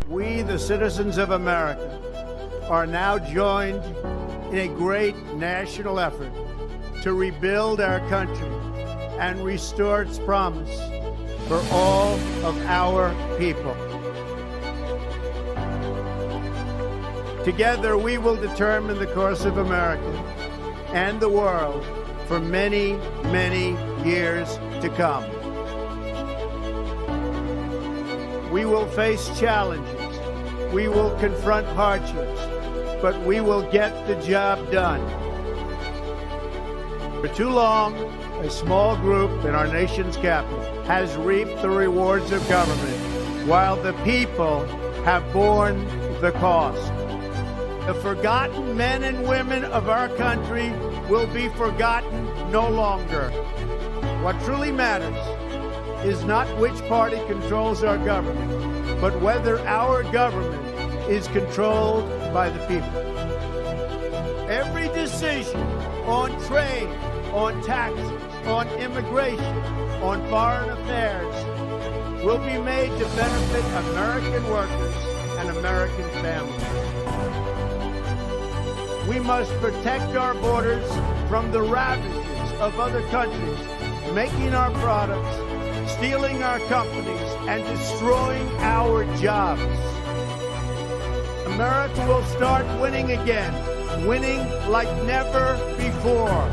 We, the citizens of America, are now joined in a great national effort to rebuild our country and restore its promise for all of our people. Together, we will determine the course of America and the world for many, many years to come. We will face challenges. We will confront hardships, but we will get the job done. For too long, a small group in our nation's capital has reaped the rewards of government, while the people have borne the cost. The forgotten men and women of our country will be forgotten no longer. What truly matters is not which party controls our government, but whether our government is controlled by the people. Every decision on trade, on taxes, on immigration, on foreign affairs will be made to benefit American workers and American families. We must protect our borders from the ravages of other countries, making our products, stealing our companies, and destroying our jobs. America will start winning again, winning like never before.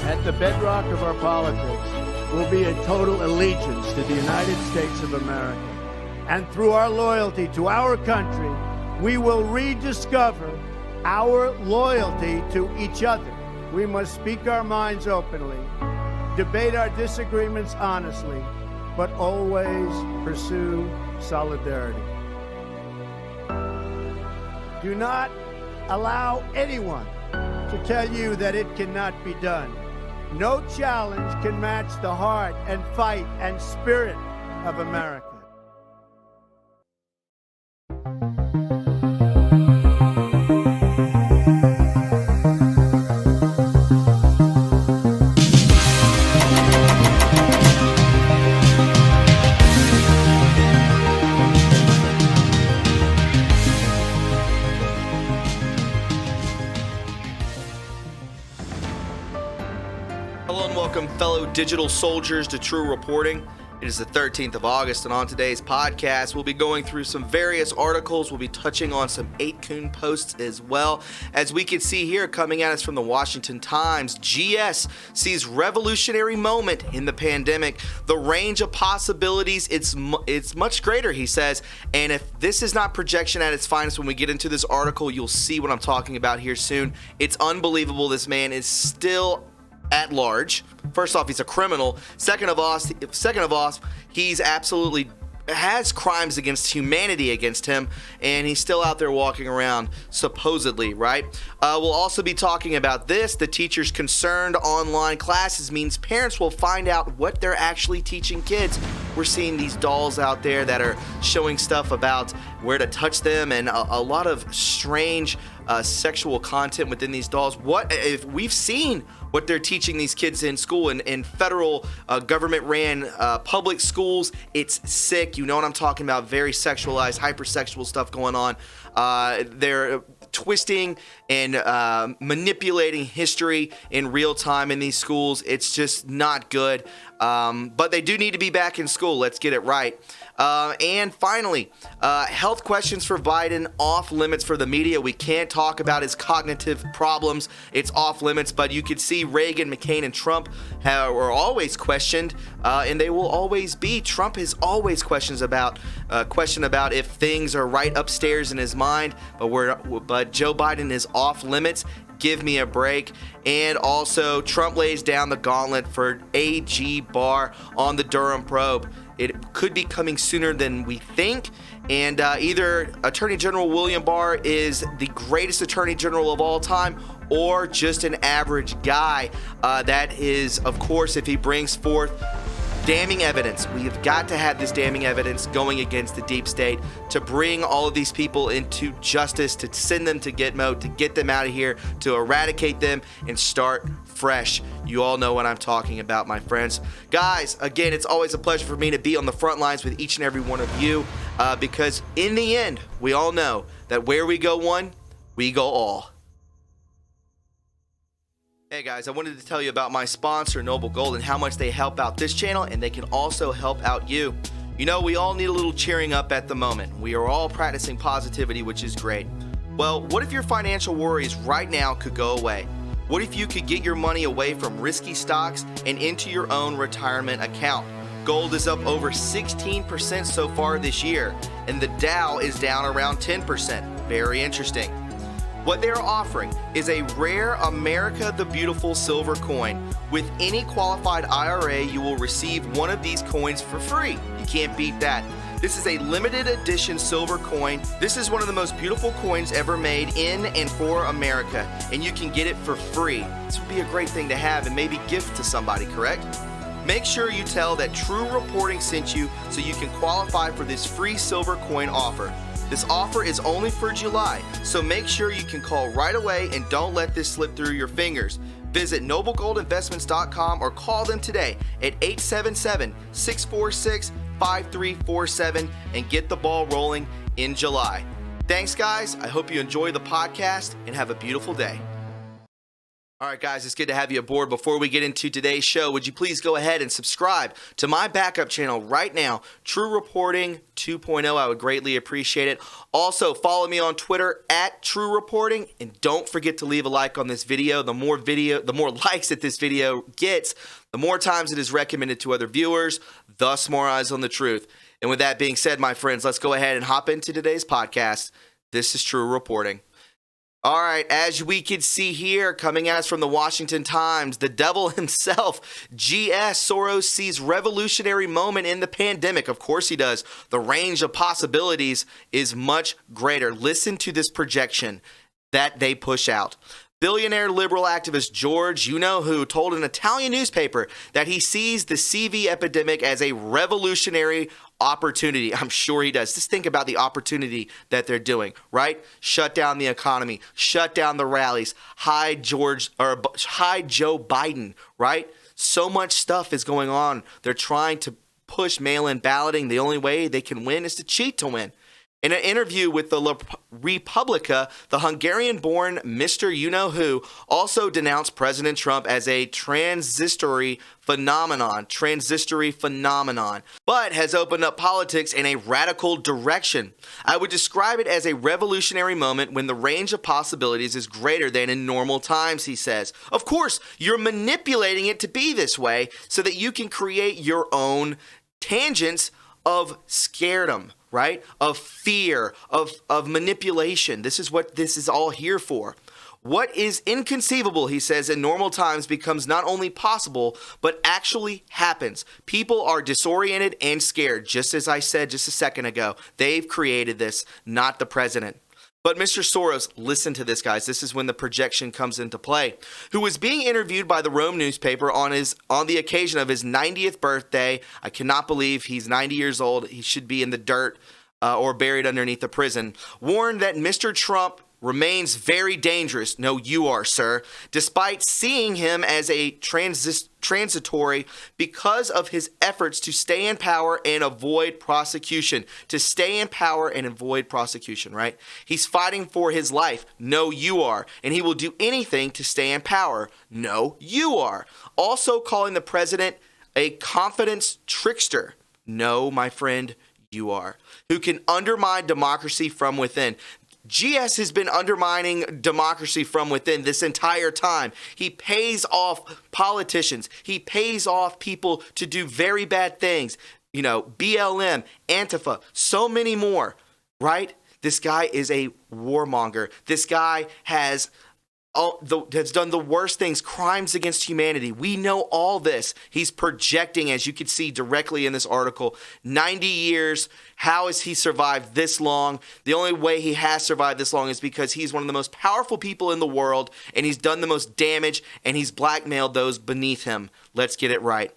At the bedrock of our politics will be a total allegiance to the United States of America. And through our loyalty to our country, we will rediscover our loyalty to each other. We must speak our minds openly, debate our disagreements honestly, but always pursue solidarity. Do not allow anyone to tell you that it cannot be done. No challenge can match the heart and fight and spirit of America. Hello and welcome, fellow digital soldiers, to True Reporting. It is the 13th of August, and on today's podcast, we'll be going through some various articles. We'll be touching on some 8kun posts as well. As we can see here, coming at us from the Washington Times, GS sees revolutionary moment in the pandemic. The range of possibilities, it's much greater, he says. And if this is not projection at its finest, when we get into this article, you'll see what I'm talking about here soon. It's unbelievable. This man is still at large. First off, he's a criminal. Second of all, he's absolutely has crimes against humanity against him, and he's still out there walking around, supposedly, right? We'll also be talking about this. The teachers concerned online classes means parents will find out what they're actually teaching kids. We're seeing these dolls out there that are showing stuff about where to touch them, and a lot of strange sexual content within these dolls. What if we've seen what they're teaching these kids in school, in federal government-ran public schools? It's sick. You know what I'm talking about. Very sexualized, hypersexual stuff going on. They're twisting and manipulating history in real time in these schools. It's just not good. But they do need to be back in school. Let's get it right. And finally, health questions for Biden off limits for the media. We can't talk about his cognitive problems. It's off limits, but you could see Reagan, McCain, and Trump were always questioned, and they will always be. Trump has always questioned about if things are right upstairs in his mind, but Joe Biden is off limits. Give me a break. And also, Trump lays down the gauntlet for AG Barr on the Durham probe. It could be coming sooner than we think. And either Attorney General William Barr is the greatest Attorney General of all time, or just an average guy. That is, of course, if he brings forth damning evidence. We have got to have this damning evidence going against the deep state to bring all of these people into justice, to send them to Gitmo, to get them out of here, to eradicate them and start fresh. You all know what I'm talking about, my friends. Guys, again, it's always a pleasure for me to be on the front lines with each and every one of you because in the end, we all know that where we go one, we go all. Hey guys, I wanted to tell you about my sponsor, Noble Gold, and how much they help out this channel, and they can also help out you. You know, we all need a little cheering up at the moment. We are all practicing positivity, which is great. Well, what if your financial worries right now could go away? What if you could get your money away from risky stocks and into your own retirement account? Gold is up over 16% so far this year, and the Dow is down around 10%. Very interesting. What they are offering is a rare America the Beautiful silver coin. With any qualified IRA, you will receive one of these coins for free. You can't beat that. This is a limited edition silver coin. This is one of the most beautiful coins ever made in and for America, and you can get it for free. This would be a great thing to have and maybe gift to somebody, correct? Make sure you tell that True Reporting sent you so you can qualify for this free silver coin offer. This offer is only for July, so make sure you can call right away and don't let this slip through your fingers. Visit noblegoldinvestments.com or call them today at 877-646-5347 and get the ball rolling in July. Thanks, guys. I hope you enjoy the podcast and have a beautiful day. All right, guys, it's good to have you aboard. Before we get into today's show, would you please go ahead and subscribe to my backup channel right now, True Reporting 2.0. I would greatly appreciate it. Also, follow me on Twitter at True Reporting, and don't forget to leave a like on this video. The more likes that this video gets, the more times it is recommended to other viewers, thus more eyes on the truth. And with that being said, my friends, let's go ahead and hop into today's podcast. This is True Reporting. All right, as we can see here, coming at us from the Washington Times, the devil himself, G.S. Soros sees revolutionary moment in the pandemic. Of course he does. The range of possibilities is much greater. Listen to this projection that they push out. Billionaire liberal activist George you-know-who told an Italian newspaper that he sees the CV epidemic as a revolutionary opportunity. I'm sure he does. Just think about the opportunity that they're doing, right? Shut down the economy, shut down the rallies, hide Joe Biden, right? So much stuff is going on. They're trying to push mail-in balloting. The only way they can win is to cheat to win. In an interview with the Republica, the Hungarian-born Mr. You-know-who also denounced President Trump as a transitory phenomenon, but has opened up politics in a radical direction. I would describe it as a revolutionary moment when the range of possibilities is greater than in normal times, he says. Of course, you're manipulating it to be this way so that you can create your own tangents of scaredom, right? Of fear, of manipulation. This is what this is all here for. What is inconceivable, he says, in normal times becomes not only possible, but actually happens. People are disoriented and scared, just as I said just a second ago. They've created this, not the president. But Mr. Soros, listen to this, guys. This is when the projection comes into play. Who was being interviewed by the Rome newspaper on the occasion of his 90th birthday. I cannot believe he's 90 years old. He should be in the dirt or buried underneath a prison. Warned that Mr. Trump remains very dangerous. No, you are, sir. Despite seeing him as a transitory because of his efforts to stay in power and avoid prosecution. To stay in power and avoid prosecution, right? He's fighting for his life. No, you are. And he will do anything to stay in power. No, you are. Also calling the president a confidence trickster. No, my friend, you are. Who can undermine democracy from within. GS has been undermining democracy from within this entire time. He pays off politicians. He pays off people to do very bad things. You know, BLM, Antifa, so many more, right? This guy is a warmonger. This guy has done the worst things, crimes against humanity. We know all this. He's projecting, as you can see directly in this article, 90 years. How has he survived this long? The only way he has survived this long is because he's one of the most powerful people in the world, and he's done the most damage, and he's blackmailed those beneath him. Let's get it right.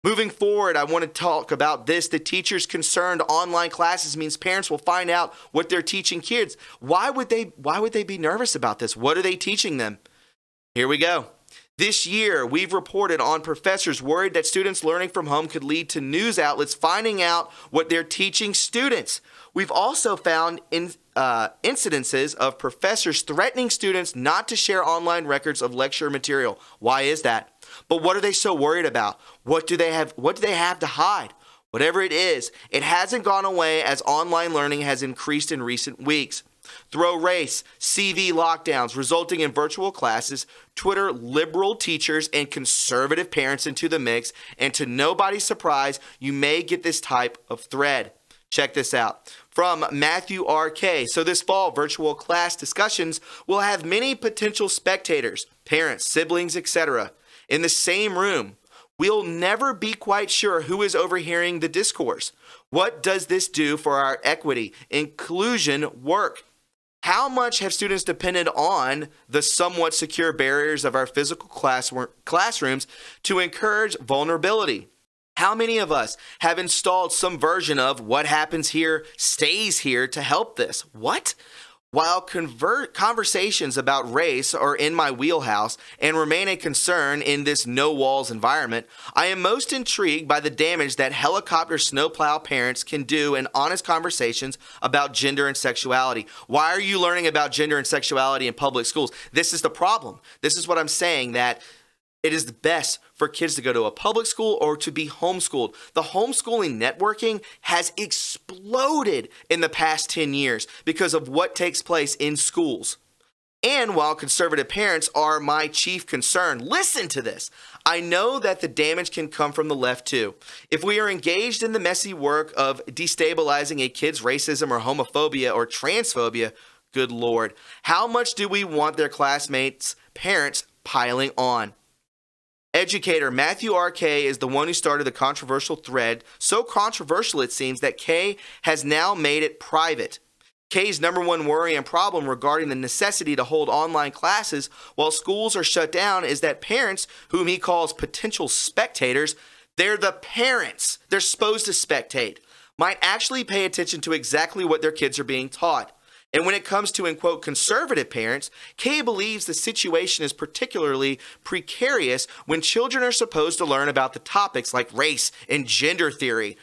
Moving forward, I want to talk about this. The teachers concerned online classes means parents will find out what they're teaching kids. Why would they be nervous about this? What are they teaching them? Here we go. This year, we've reported on professors worried that students learning from home could lead to news outlets finding out what they're teaching students. We've also found incidences of professors threatening students not to share online records of lecture material. Why is that? But what are they so worried about? What do they have to hide? Whatever it is, it hasn't gone away as online learning has increased in recent weeks. Throw race, CV lockdowns resulting in virtual classes, Twitter liberal teachers and conservative parents into the mix, and to nobody's surprise, you may get this type of thread. Check this out. From Matthew R.K. So this fall, virtual class discussions will have many potential spectators, parents, siblings, etc. in the same room. We'll never be quite sure who is overhearing the discourse. What does this do for our equity, inclusion work? How much have students depended on the somewhat secure barriers of our physical classrooms to encourage vulnerability? How many of us have installed some version of what happens here stays here to help this? What? While conversations about race are in my wheelhouse and remain a concern in this no-walls environment, I am most intrigued by the damage that helicopter snowplow parents can do in honest conversations about gender and sexuality. Why are you learning about gender and sexuality in public schools? This is the problem. This is what I'm saying, that it is the best for kids to go to a public school or to be homeschooled. The homeschooling networking has exploded in the past 10 years because of what takes place in schools. And while conservative parents are my chief concern, listen to this. I know that the damage can come from the left too. If we are engaged in the messy work of destabilizing a kid's racism or homophobia or transphobia, good Lord, how much do we want their classmates' parents piling on? Educator Matthew R.K. is the one who started the controversial thread, so controversial it seems that K has now made it private. K's number one worry and problem regarding the necessity to hold online classes while schools are shut down is that parents, whom he calls potential spectators, they're the parents, they're supposed to spectate, might actually pay attention to exactly what their kids are being taught. And when it comes to, in quote, conservative parents, Kay believes the situation is particularly precarious when children are supposed to learn about the topics like race and gender theory,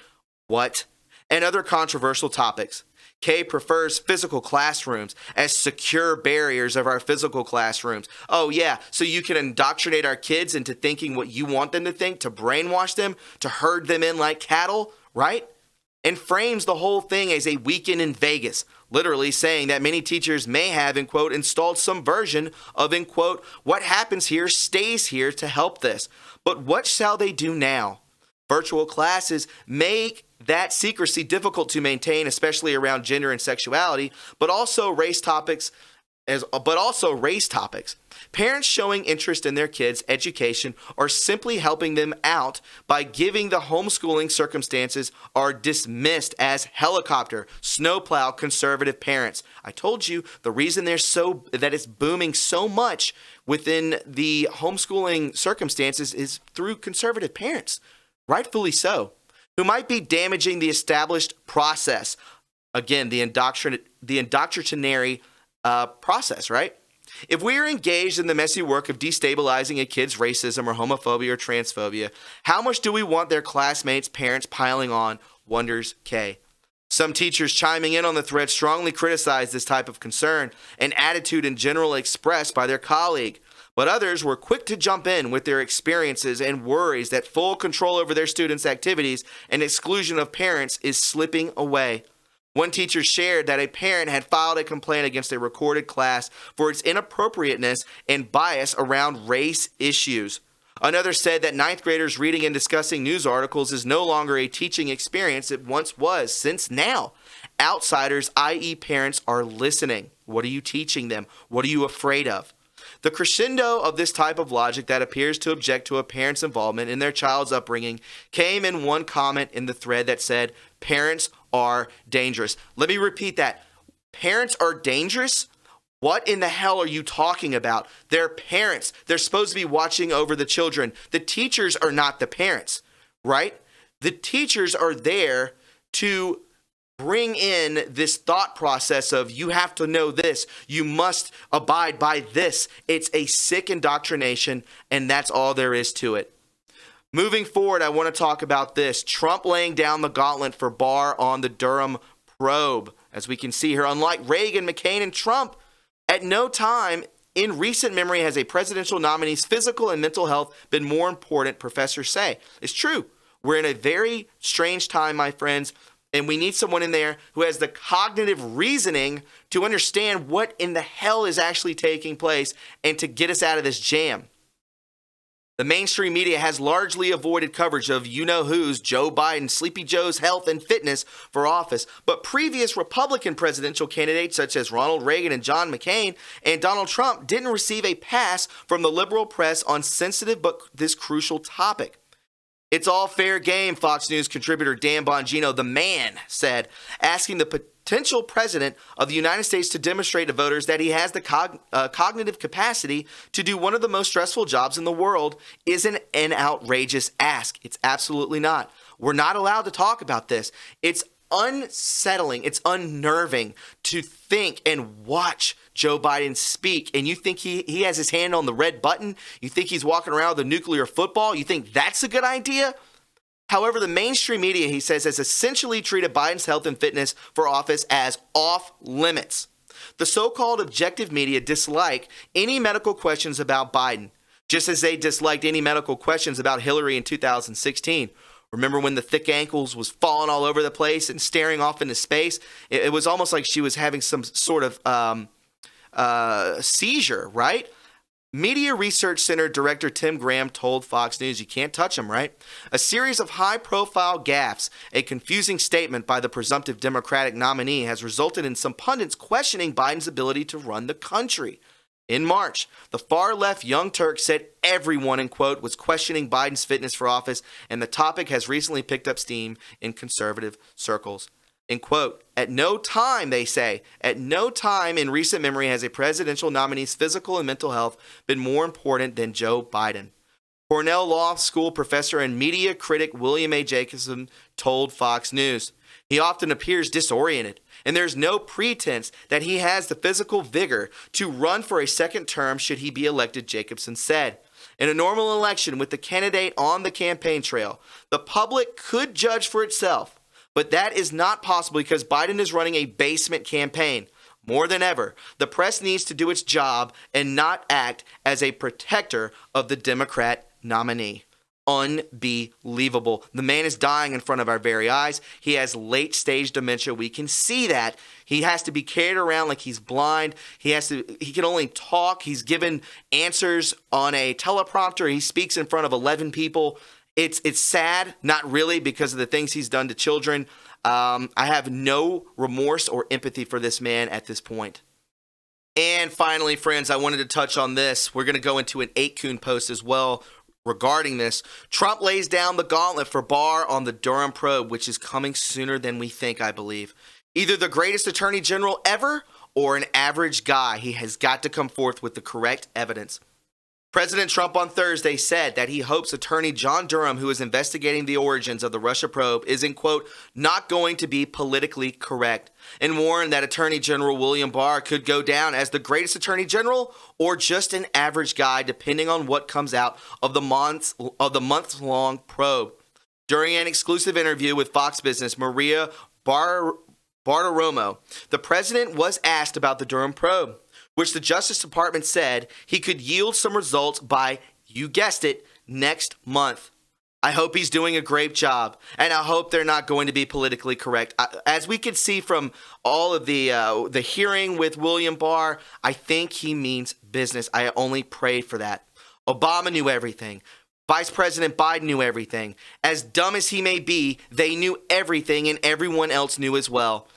and other controversial topics. Kay prefers physical classrooms as secure barriers of our physical classrooms. Oh yeah, so you can indoctrinate our kids into thinking what you want them to think, to brainwash them, to herd them in like cattle, right? And frames the whole thing as a weekend in Vegas, literally saying that many teachers may have, in quote, installed some version of, in quote, what happens here stays here to help this. But what shall they do now? Virtual classes make that secrecy difficult to maintain, especially around gender and sexuality, but also race topics. Parents showing interest in their kids' education or simply helping them out by giving the homeschooling circumstances are dismissed as helicopter, snowplow conservative parents. I told you the reason that it's booming so much within the homeschooling circumstances is through conservative parents, rightfully so, who might be damaging the established process. Again, the indoctrinary process, right? If we are engaged in the messy work of destabilizing a kid's racism or homophobia or transphobia, how much do we want their classmates' parents piling on, wonders Kay. Some teachers chiming in on the thread strongly criticize this type of concern and attitude in general expressed by their colleague, but others were quick to jump in with their experiences and worries that full control over their students' activities and exclusion of parents is slipping away. One teacher shared that a parent had filed a complaint against a recorded class for its inappropriateness and bias around race issues. Another said that ninth graders reading and discussing news articles is no longer a teaching experience it once was, since now outsiders, i.e. parents, are listening. What are you teaching them? What are you afraid of? The crescendo of this type of logic that appears to object to a parent's involvement in their child's upbringing came in one comment in the thread that said, "Parents are dangerous." Let me repeat that. Parents are dangerous? What in the hell are you talking about? They're parents. They're supposed to be watching over the children. The teachers are not the parents. right? The teachers are there to bring in this thought process of you have to know this, you must abide by this. It's a sick indoctrination, and that's all there is to it. Moving forward, I want to talk about this. Trump laying down the gauntlet for Barr on the Durham probe. As we can see here, unlike Reagan, McCain, and Trump, at no time in recent memory has a presidential nominee's physical and mental health been more important, professors say. It's true. We're in a very strange time, my friends, and we need someone in there who has the cognitive reasoning to understand what in the hell is actually taking place and to get us out of this jam. The mainstream media has largely avoided coverage of you-know-who's Joe Biden, Sleepy Joe's health and fitness for office, but previous Republican presidential candidates such as Ronald Reagan and John McCain and Donald Trump didn't receive a pass from the liberal press on sensitive but this crucial topic. It's all fair game, Fox News contributor Dan Bongino, the man, said, asking the potential president of the United States to demonstrate to voters that he has the cognitive capacity to do one of the most stressful jobs in the world isn't an outrageous ask. It's absolutely not. We're not allowed to talk about this. It's unsettling. It's unnerving to think and watch Joe Biden speak, and you think he has his hand on the red button? You think he's walking around with a nuclear football? You think that's a good idea? However, the mainstream media, he says, has essentially treated Biden's health and fitness for office as off limits. The so-called objective media dislike any medical questions about Biden, just as they disliked any medical questions about Hillary in 2016. Remember when the thick ankles was falling all over the place and staring off into space? It was almost like she was having some sort of seizure, right? Media Research Center Director Tim Graham told Fox News, you can't touch him, right? A series of high-profile gaffes, a confusing statement by the presumptive Democratic nominee has resulted in some pundits questioning Biden's ability to run the country. In March, the far-left Young Turks said everyone, in quote, was questioning Biden's fitness for office, and the topic has recently picked up steam in conservative circles. In quote, at no time, they say, at no time in recent memory has a presidential nominee's physical and mental health been more important than Joe Biden. Cornell Law School professor and media critic William A. Jacobson told Fox News, he often appears disoriented, and there's no pretense that he has the physical vigor to run for a second term should he be elected, Jacobson said. In a normal election with the candidate on the campaign trail, the public could judge for itself. But that is not possible because Biden is running a basement campaign. More than ever, the press needs to do its job and not act as a protector of the Democrat nominee. Unbelievable. The man is dying in front of our very eyes. He has late-stage dementia. We can see that. He has to be carried around like he's blind. He can only talk. He's given answers on a teleprompter. He speaks in front of 11 people. It's sad, not really, because of the things he's done to children. I have no remorse or empathy for this man at this point. And finally, friends, I wanted to touch on this. We're going to go into an 8kun post as well regarding this. Trump lays down the gauntlet for Barr on the Durham probe, which is coming sooner than we think, I believe. Either the greatest attorney general ever or an average guy. He has got to come forth with the correct evidence. President Trump on Thursday said that he hopes attorney John Durham, who is investigating the origins of the Russia probe, is, in quote, not going to be politically correct, and warned that Attorney General William Barr could go down as the greatest attorney general or just an average guy, depending on what comes out of the months-long probe. During an exclusive interview with Fox Business, Maria Bartiromo, the president was asked about the Durham probe, which the Justice Department said he could yield some results by, you guessed it, next month. I hope he's doing a great job, and I hope they're not going to be politically correct. As we can see from all of the hearing with William Barr, I think he means business. I only pray for that. Obama knew everything. Vice President Biden knew everything. As dumb as he may be, they knew everything, and everyone else knew as well.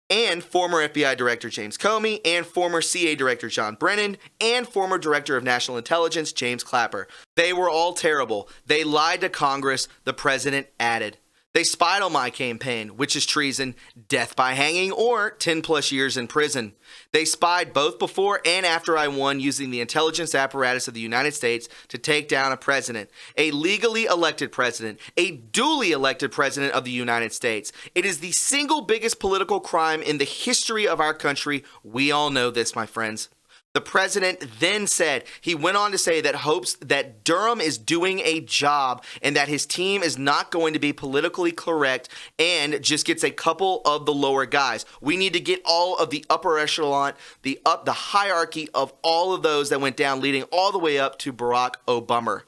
And former FBI Director James Comey, and former CA Director John Brennan, and former Director of National Intelligence James Clapper. They were all terrible. They lied to Congress, the president added. They spied on my campaign, which is treason, death by hanging, or 10 plus years in prison. They spied both before and after I won using the intelligence apparatus of the United States to take down a president, a legally elected president, a duly elected president of the United States. It is the single biggest political crime in the history of our country. We all know this, my friends. The president then said, he went on to say that hopes that Durham is doing a job and that his team is not going to be politically correct and just gets a couple of the lower guys. We need to get all of the upper echelon, the hierarchy of all of those that went down, leading all the way up to Barack Obama.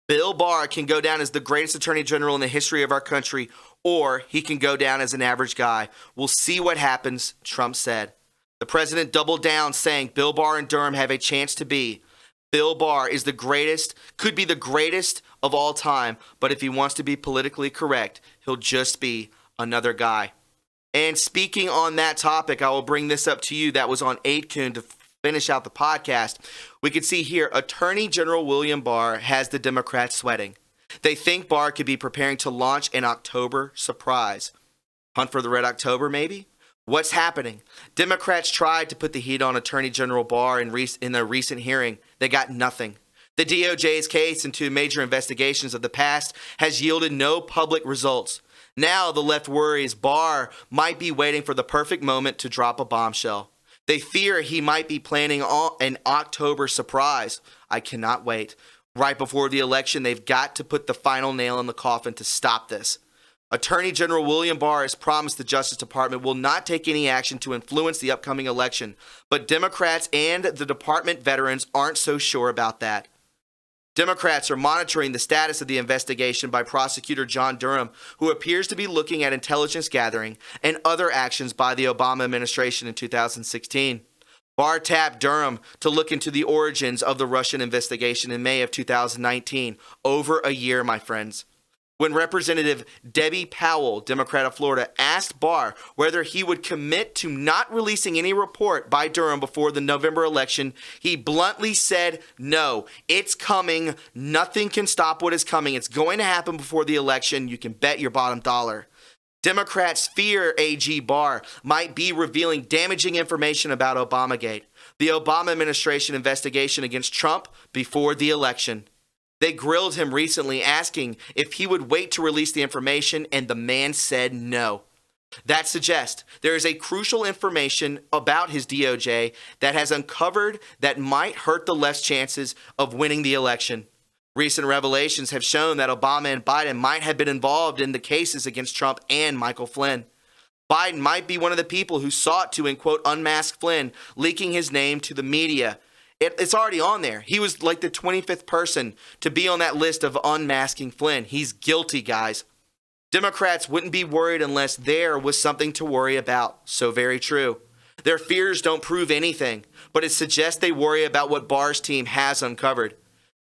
Bill Barr can go down as the greatest attorney general in the history of our country, or he can go down as an average guy. We'll see what happens, Trump said. The president doubled down, saying Bill Barr and Durham have a chance to be. Bill Barr is the greatest, could be the greatest of all time, but if he wants to be politically correct, he'll just be another guy. And speaking on that topic, I will bring this up to you. That was on 8kun to finish out the podcast. We can see here, Attorney General William Barr has the Democrats sweating. They think Barr could be preparing to launch an October surprise. Hunt for the Red October, maybe? What's happening? Democrats tried to put the heat on Attorney General Barr in a recent hearing. They got nothing. The DOJ's case into major investigations of the past has yielded no public results. Now the left worries Barr might be waiting for the perfect moment to drop a bombshell. They fear he might be planning an October surprise. I cannot wait. Right before the election, they've got to put the final nail in the coffin to stop this. Attorney General William Barr has promised the Justice Department will not take any action to influence the upcoming election, but Democrats and the department veterans aren't so sure about that. Democrats are monitoring the status of the investigation by prosecutor John Durham, who appears to be looking at intelligence gathering and other actions by the Obama administration in 2016. Barr tapped Durham to look into the origins of the Russian investigation in May of 2019, over a year, my friends. When Representative Debbie Powell, Democrat of Florida, asked Barr whether he would commit to not releasing any report by Durham before the November election, he bluntly said, no, it's coming. Nothing can stop what is coming. It's going to happen before the election. You can bet your bottom dollar. Democrats fear AG Barr might be revealing damaging information about Obamagate, the Obama administration investigation against Trump before the election. They grilled him recently asking if he would wait to release the information, and the man said no. That suggests there is a crucial information about his DOJ that has uncovered that might hurt the left's chances of winning the election. Recent revelations have shown that Obama and Biden might have been involved in the cases against Trump and Michael Flynn. Biden might be one of the people who sought to, and quote, unmask Flynn, leaking his name to the media. It's already on there. He was like the 25th person to be on that list of unmasking Flynn. He's guilty, guys. Democrats wouldn't be worried unless there was something to worry about. So very true. Their fears don't prove anything, but it suggests they worry about what Barr's team has uncovered.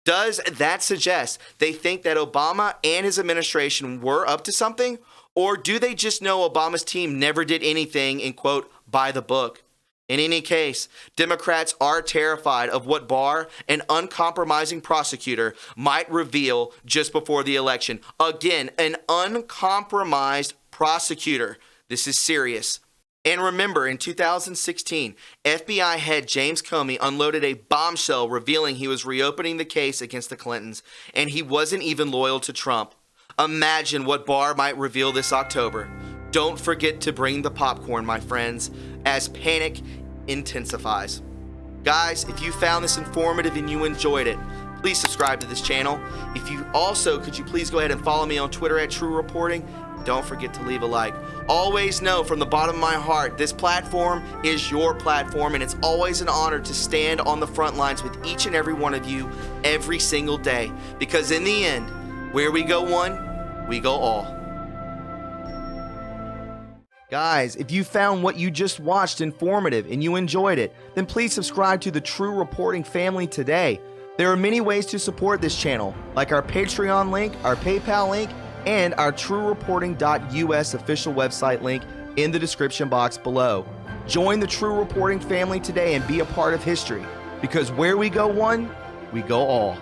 Does that suggest they think that Obama and his administration were up to something? Or do they just know Obama's team never did anything, and quote, by the book? In any case, Democrats are terrified of what Barr, an uncompromising prosecutor, might reveal just before the election. Again, an uncompromised prosecutor. This is serious. And remember, in 2016, FBI head James Comey unloaded a bombshell revealing he was reopening the case against the Clintons, and he wasn't even loyal to Trump. Imagine what Barr might reveal this October. Don't forget to bring the popcorn, my friends, as panic intensifies. Guys, if you found this informative and you enjoyed it, please subscribe to this channel. If you also, could you please go ahead and follow me on Twitter at TRUreporting? Don't forget to leave a like. Always know from the bottom of my heart, this platform is your platform, and it's always an honor to stand on the front lines with each and every one of you every single day. Because in the end, where we go one, we go all. Guys, if you found what you just watched informative and you enjoyed it, then please subscribe to the TRUreporting family today. There are many ways to support this channel, like our Patreon link, our PayPal link, and our TRUreporting.us official website link in the description box below. Join the TRUreporting family today and be a part of history, because where we go one, we go all.